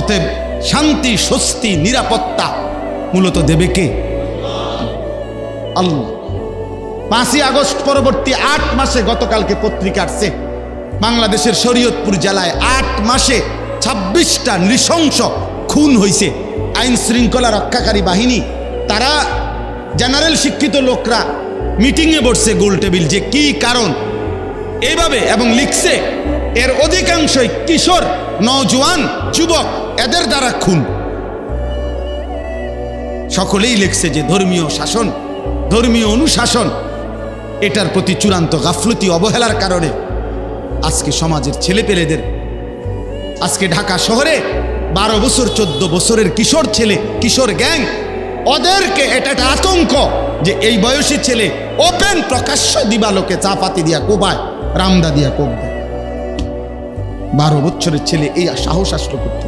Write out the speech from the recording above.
অতএব শান্তি, স্বস্তি, নিরাপত্তা মূলত দেবে কে? আল্লাহ। 5ই আগস্ট পরবর্তী 8 মাসে, গতকালকে পত্রিকা আসছে, বাংলাদেশের শরীয়তপুর জেলায় 8 মাসে 26টা নৃশংস খুন হয়েছে। আইন শৃঙ্খলা রক্ষাকারী বাহিনী, তারা জেনারেল শিক্ষিত লোকরা মিটিংয়ে বসছে গোল টেবিল, যে কি কারণ এইভাবে, এবং লিখছে এর অধিকাংশই কিশোর, নওজোয়ান, যুবক, এদের দ্বারা খুন। সকলেই লিখছে যে ধর্মীয় শাসন, ধর্মীয় অনুশাসন, এটার প্রতি চূড়ান্ত গাফলতি, অবহেলার কারণে আজকে সমাজের ছেলেপেলেদের, আজকে ঢাকা শহরে 12 বছর 14 বছরের কিশোর ছেলে, কিশোর গ্যাং, ওদেরকে এটা একটা আতঙ্ক যে এই বয়সী ছেলে ওপেন প্রকাশ্য দিবালোকে চাপাতি দিয়া কোবায়, রামদা দিয়া কোপ দেয়। 12 বছরের ছেলে এই সাহস আসলো করতে।